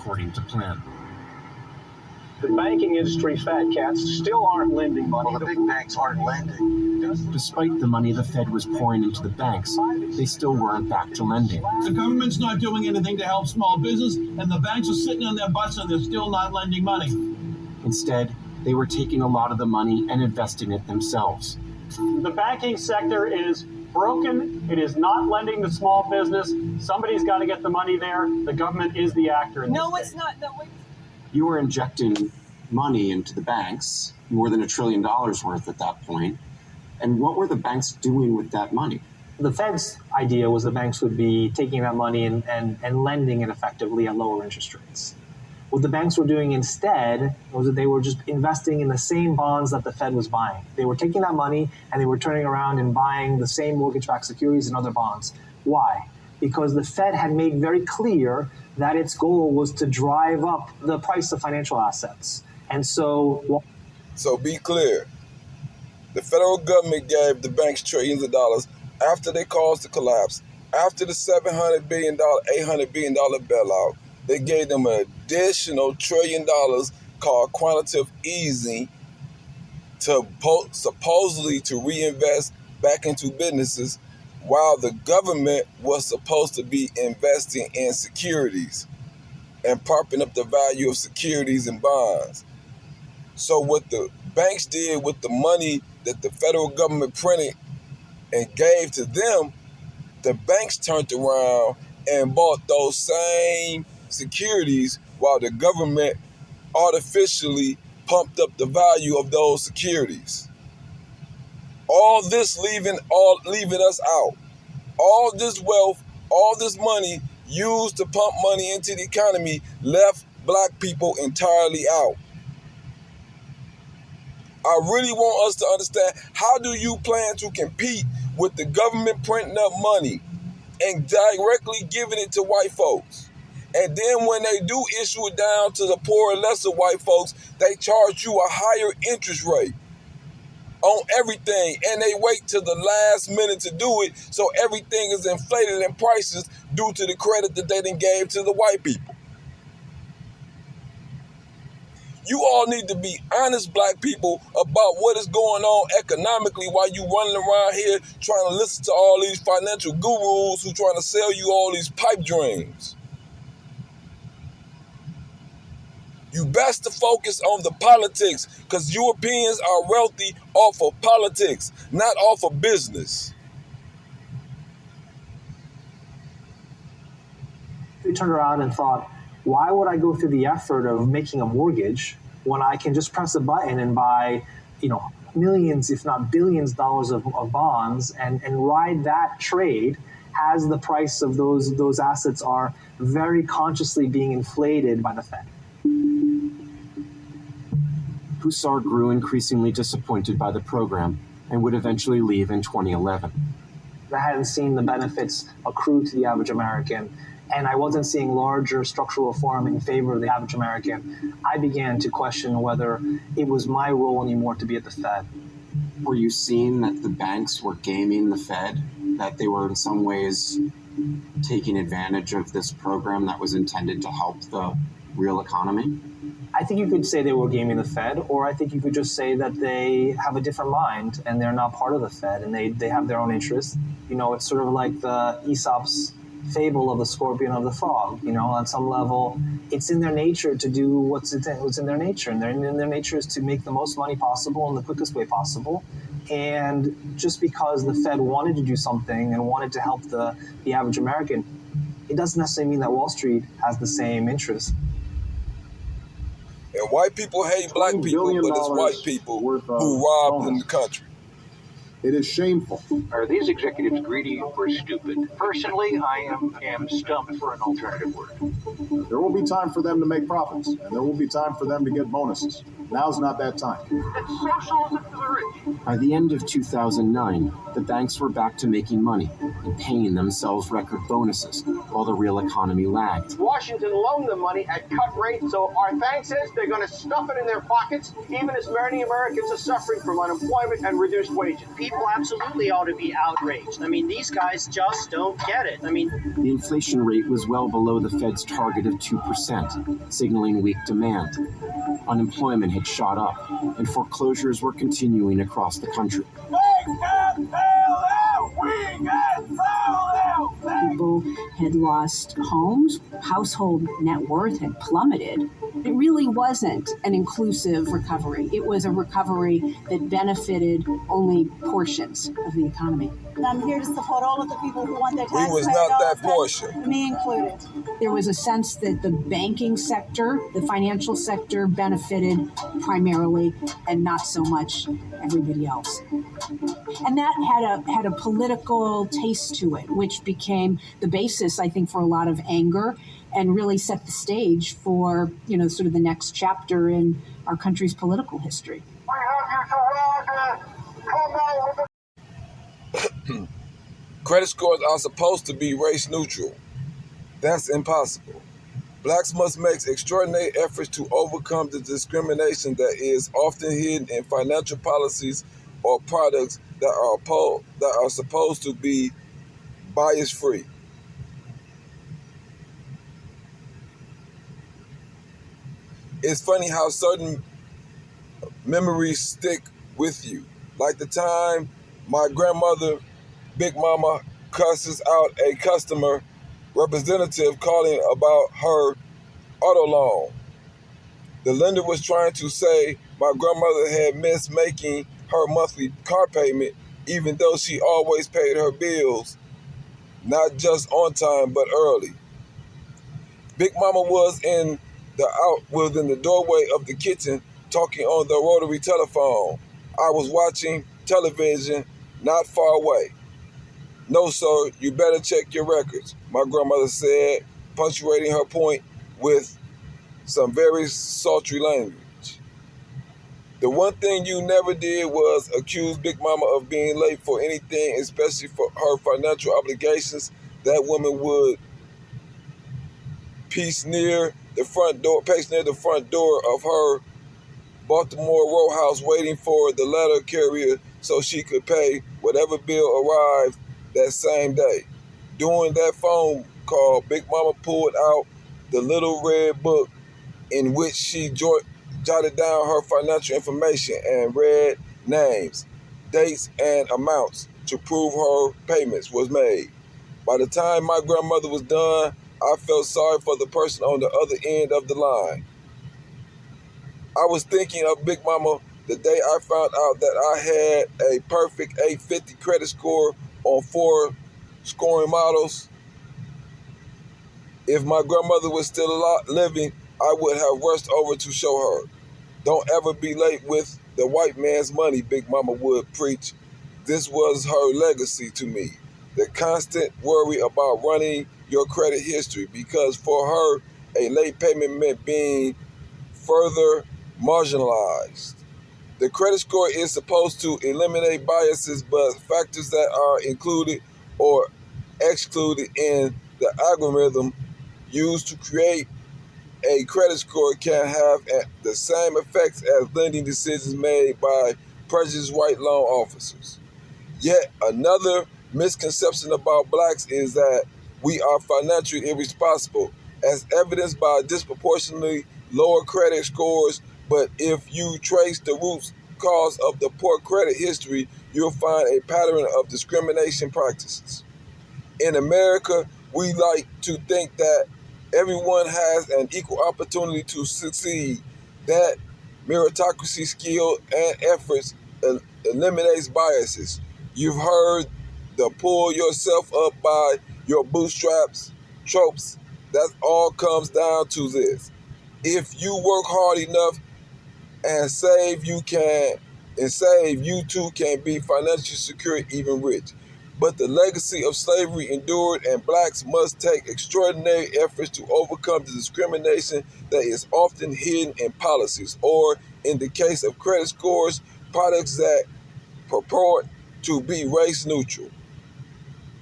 according to plan. The banking industry fat cats still aren't lending money. Well, the big banks aren't lending. Despite the money the Fed was pouring into the banks, they still weren't back to lending. The government's not doing anything to help small business, and the banks are sitting on their butts and they're still not lending money. Instead, they were taking a lot of the money and investing it themselves. The banking sector is broken. It is not lending to small business. Somebody's got to get the money there. The government is the actor in this No, case. it's not. No, it's... You were injecting money into the banks, more than $1 trillion worth at that point. And what were the banks doing with that money? The Fed's idea was the banks would be taking that money and lending it effectively at lower interest rates. What the banks were doing instead was that they were just investing in the same bonds that the Fed was buying. They were taking that money and they were turning around and buying the same mortgage-backed securities and other bonds. Why? Because the Fed had made very clear that its goal was to drive up the price of financial assets. And so... So be clear. The federal government gave the banks trillions of dollars after they caused the collapse, after the $700 billion, $800 billion bailout. They gave them an additional $1 trillion called quantitative easing to supposedly to reinvest back into businesses, while the government was supposed to be investing in securities and propping up the value of securities and bonds. So what the banks did with the money that the federal government printed and gave to them, the banks turned around and bought those same securities while the government artificially pumped up the value of those securities. All this leaving us out. All this wealth, all this money used to pump money into the economy left black people entirely out. I really want us to understand, how do you plan to compete with the government printing up money and directly giving it to white folks? And then when they do issue it down to the poor and lesser white folks, they charge you a higher interest rate on everything, and they wait till the last minute to do it, so everything is inflated in prices due to the credit that they done gave to the white people. You all need to be honest, black people, about what is going on economically while you running around here trying to listen to all these financial gurus who trying to sell you all these pipe dreams. You best to focus on the politics, because Europeans are wealthy off of politics, not off of business. They turned around and thought, why would I go through the effort of making a mortgage when I can just press a button and buy, millions, if not billions of dollars of bonds and ride that trade as the price of those assets are very consciously being inflated by the Fed. Hussar grew increasingly disappointed by the program and would eventually leave in 2011. I hadn't seen the benefits accrue to the average American, and I wasn't seeing larger structural reform in favor of the average American. I began to question whether it was my role anymore to be at the Fed. Were you seeing that the banks were gaming the Fed, that they were in some ways taking advantage of this program that was intended to help the real economy? I think you could say they were gaming the Fed, or I think you could just say that they have a different mind and they're not part of the Fed and they have their own interests. It's sort of like the Aesop's fable of the scorpion of the frog. On some level, it's in their nature to do what's in their nature, and in their nature is to make the most money possible in the quickest way possible. And just because the Fed wanted to do something and wanted to help the average American, it doesn't necessarily mean that Wall Street has the same interest. And white people hate black people, but it's white people who robbed in the country. It is shameful. Are these executives greedy or stupid? Personally, I am stumped for an alternative word. There will be time for them to make profits, and there will be time for them to get bonuses. Now's not that time. It's socialism for the rich. By the end of 2009, the banks were back to making money and paying themselves record bonuses while the real economy lagged. Washington loaned them money at cut rates, so our bank says they're going to stuff it in their pockets, even as many Americans are suffering from unemployment and reduced wages. People people absolutely ought to be outraged. I mean, these guys just don't get it. I mean, The inflation rate was well below the Fed's target of 2%, signaling weak demand. Unemployment had shot up, and foreclosures were continuing across the country. People had lost homes, household net worth had plummeted. It really wasn't an inclusive recovery. It was a recovery that benefited only portions of the economy. And I'm here to support all of the people who want their tax We was credit not dollars that portion. me included. There was a sense that the banking sector, the financial sector, benefited primarily and not so much everybody else. And that had a political taste to it, which became the basis, I think, for a lot of anger and really set the stage for, sort of the next chapter in our country's political history. Credit scores are supposed to be race neutral. That's impossible. Blacks must make extraordinary efforts to overcome the discrimination that is often hidden in financial policies or products that are supposed to be bias-free. It's funny how certain memories stick with you. Like the time my grandmother, Big Mama, cusses out a customer representative calling about her auto loan. The lender was trying to say my grandmother had missed making her monthly car payment, even though she always paid her bills, not just on time, but early. Big Mama was in the doorway of the kitchen talking on the rotary telephone. I was watching television not far away. No, sir, you better check your records, my grandmother said, punctuating her point with some very sultry language. The one thing you never did was accuse Big Mama of being late for anything, especially for her financial obligations. That woman would pace near the front door of her Baltimore row house, waiting for the letter carrier so she could pay whatever bill arrived that same day. During that phone call, Big Mama pulled out the little red book in which she jotted down her financial information and read names, dates, and amounts to prove her payments was made. By the time my grandmother was done, I felt sorry for the person on the other end of the line. I was thinking of Big Mama the day I found out that I had a perfect 850 credit score on 4 scoring models. If my grandmother was still living, I would have rushed over to show her. Don't ever be late with the white man's money, Big Mama would preach. This was her legacy to me. The constant worry about running your credit history, because for her, a late payment meant being further marginalized. The credit score is supposed to eliminate biases, but factors that are included or excluded in the algorithm used to create a credit score can have the same effects as lending decisions made by prejudiced white loan officers. Yet another misconception about blacks is that we are financially irresponsible, as evidenced by disproportionately lower credit scores. But if you trace the root cause of the poor credit history, you'll find a pattern of discrimination practices. In America, we like to think that everyone has an equal opportunity to succeed. That meritocracy, skill, and efforts eliminates biases. You've heard the pull yourself up by your bootstraps tropes. That all comes down to this. If you work hard enough and save, you too can be financially secure, even rich. But the legacy of slavery endured, and blacks must take extraordinary efforts to overcome the discrimination that is often hidden in policies, or in the case of credit scores, products that purport to be race neutral.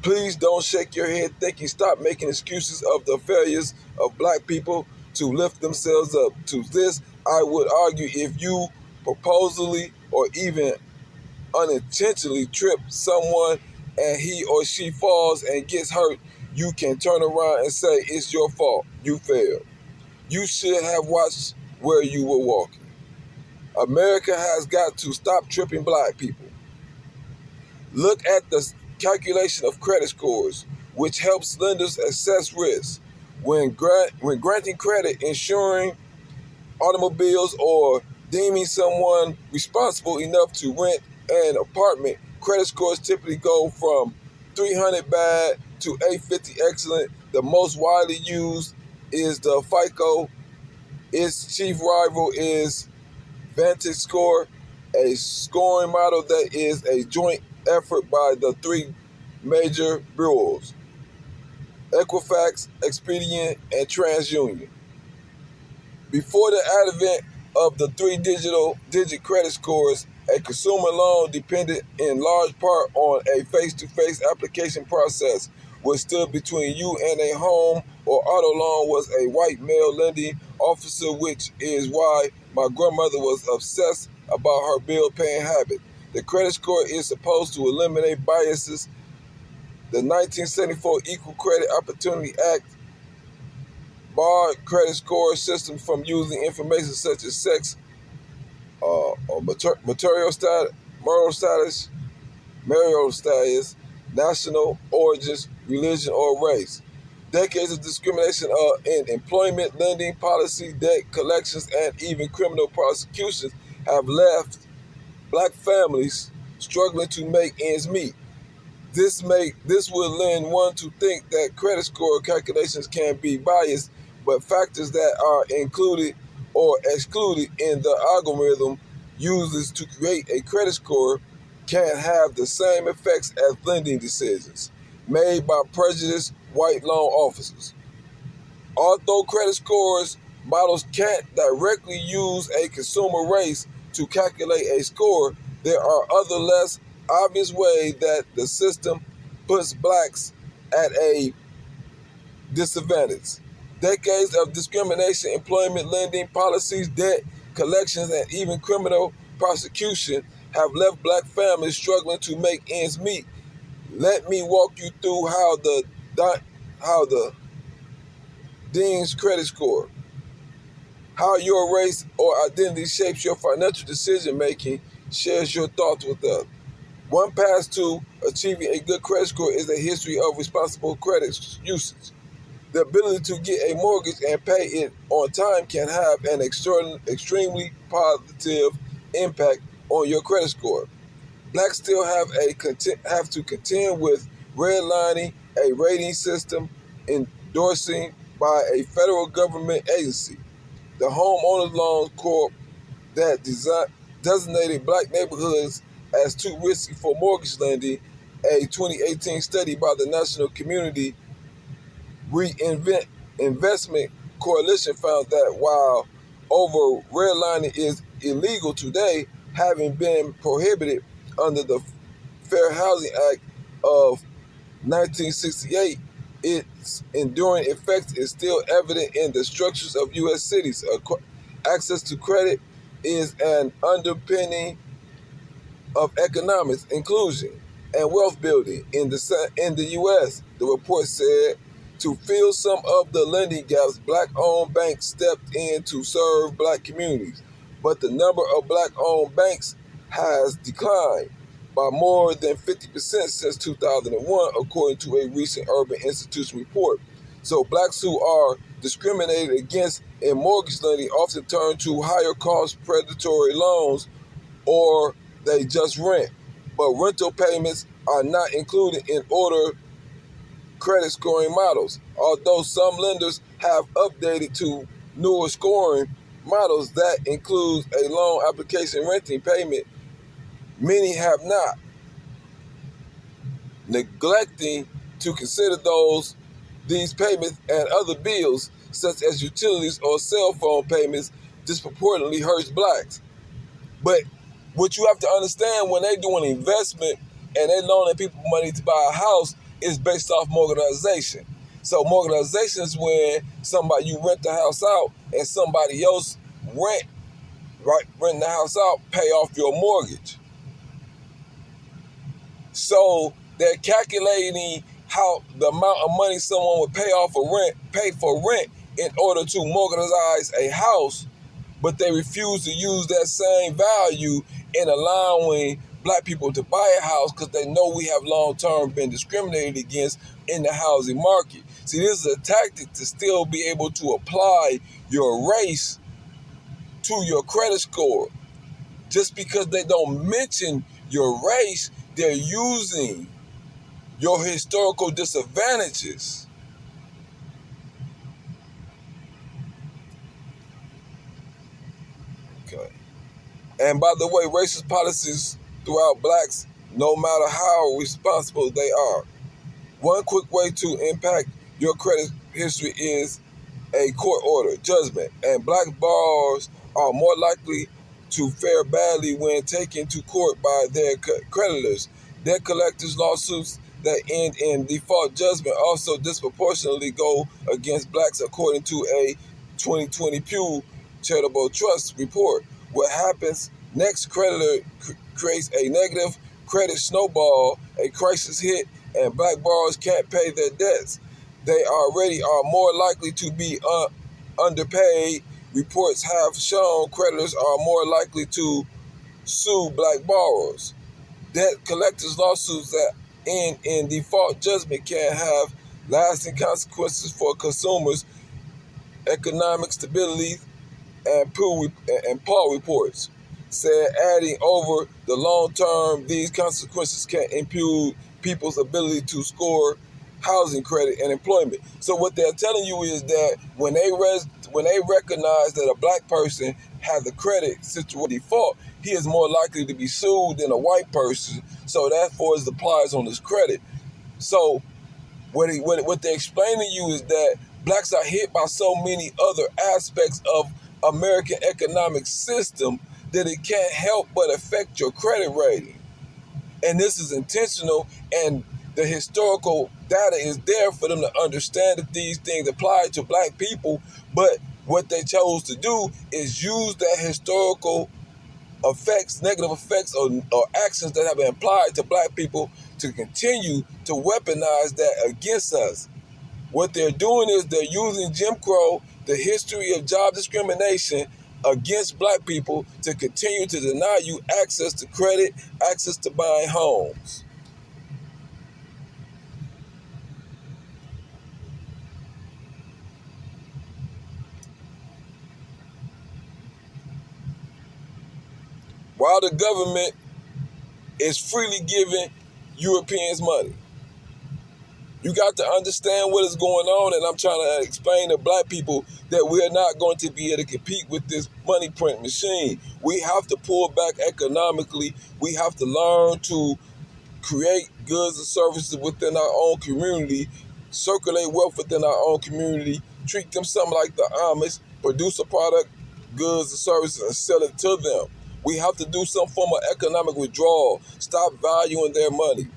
Please don't shake your head thinking. Stop making excuses of the failures of black people to lift themselves up. To this, I would argue, if you purposely or even unintentionally trip someone and he or she falls and gets hurt, you can turn around and say it's your fault. You failed. You should have watched where you were walking. America has got to stop tripping black people. Look at the calculation of credit scores, which helps lenders assess risk. When granting credit, insuring automobiles, or deeming someone responsible enough to rent an apartment, credit scores typically go from 300 bad to 850 excellent. The most widely used is the FICO. Its chief rival is Vantage Score, a scoring model that is a joint effort by the three major bureaus, Equifax, Expedient, and TransUnion. Before the advent of the three-digit credit scores, a consumer loan depended in large part on a face-to-face application process, which stood between you and a home or auto loan was a white male lending officer, which is why my grandmother was obsessed about her bill paying habit. The credit score is supposed to eliminate biases. The 1974 Equal Credit Opportunity Act barred credit score systems from using information such as sex, or marital status, national origins, religion, or race. Decades of discrimination in employment, lending, policy, debt collections, and even criminal prosecutions have left black families struggling to make ends meet. This would lend one to think that credit score calculations can be biased, but factors that are included or excluded in the algorithm uses to create a credit score can have the same effects as lending decisions made by prejudiced white loan officers. Although credit scores models can't directly use a consumer race to calculate a score, there are other less obvious ways that the system puts blacks at a disadvantage. Decades of discrimination, employment, lending, policies, debt collections, and even criminal prosecution have left black families struggling to make ends meet. Let me walk you through how the Dean's credit score, how your race or identity shapes your financial decision making, shares your thoughts with us. One path to achieving a good credit score is a history of responsible credit usage. The ability to get a mortgage and pay it on time can have an extremely positive impact on your credit score. Blacks still have to contend with redlining, a rating system endorsing by a federal government agency. The Homeowners Loan Corp that designated black neighborhoods as too risky for mortgage lending. A 2018 study by the National Community Investment Coalition found that while over redlining is illegal today, having been prohibited under the Fair Housing Act of 1968, its enduring effects is still evident in the structures of U.S. cities. Access to credit is an underpinning of economics, inclusion, and wealth building in the U.S., the report said. To fill some of the lending gaps, black-owned banks stepped in to serve black communities, but the number of black-owned banks has declined by more than 50% since 2001, according to a recent Urban Institute report. So blacks who are discriminated against in mortgage lending often turn to higher-cost predatory loans, or they just rent. But rental payments are not included in order credit scoring models. Although some lenders have updated to newer scoring models that includes a loan application renting payment, many have not, neglecting to consider these payments and other bills such as utilities or cell phone payments disproportionately hurts blacks. But what you have to understand, when they do an investment and they loaning people money to buy a house, is based off mortgageization. So mortgageization is when you rent the house out and somebody else renting the house out pay off your mortgage. So they're calculating how the amount of money someone would pay for rent in order to mortgage a house, but they refuse to use that same value in allowing black people to buy a house because they know we have long-term been discriminated against in the housing market. See, this is a tactic to still be able to apply your race to your credit score. Just because they don't mention your race, they're using your historical disadvantages. Okay. And by the way, racist policies throughout blacks, no matter how responsible they are. One quick way to impact your credit history is a court order, judgment, and black borrowers are more likely to fare badly when taken to court by their creditors. Debt collectors' lawsuits that end in default judgment also disproportionately go against blacks, according to a 2020 Pew Charitable Trust report. What happens next? Creditor creates a negative credit snowball, a crisis hit, and black borrowers can't pay their debts. They already are more likely to be underpaid. Reports have shown creditors are more likely to sue black borrowers. Debt collectors' lawsuits that end in default judgment can have lasting consequences for consumers, economic stability, and Paul reports said, adding over the long term, these consequences can impede people's ability to score housing credit and employment. So what they're telling you is that when they recognize that a black person has a credit situation default, he is more likely to be sued than a white person. So therefore, it applies on his credit. So what they explain to you is that blacks are hit by so many other aspects of American economic system that it can't help but affect your credit rating. And this is intentional, and the historical data is there for them to understand that these things apply to black people. But what they chose to do is use that historical effects, negative effects, or actions that have been applied to black people to continue to weaponize that against us. What they're doing is they're using Jim Crow, the history of job discrimination against black people, to continue to deny you access to credit, access to buying homes. While the government is freely giving Europeans money. You got to understand what is going on, and I'm trying to explain to black people that we're not going to be able to compete with this money print machine. We have to pull back economically. We have to learn to create goods and services within our own community, circulate wealth within our own community, treat them something like the Amish, produce a product, goods and services, and sell it to them. We have to do some form of economic withdrawal, stop valuing their money.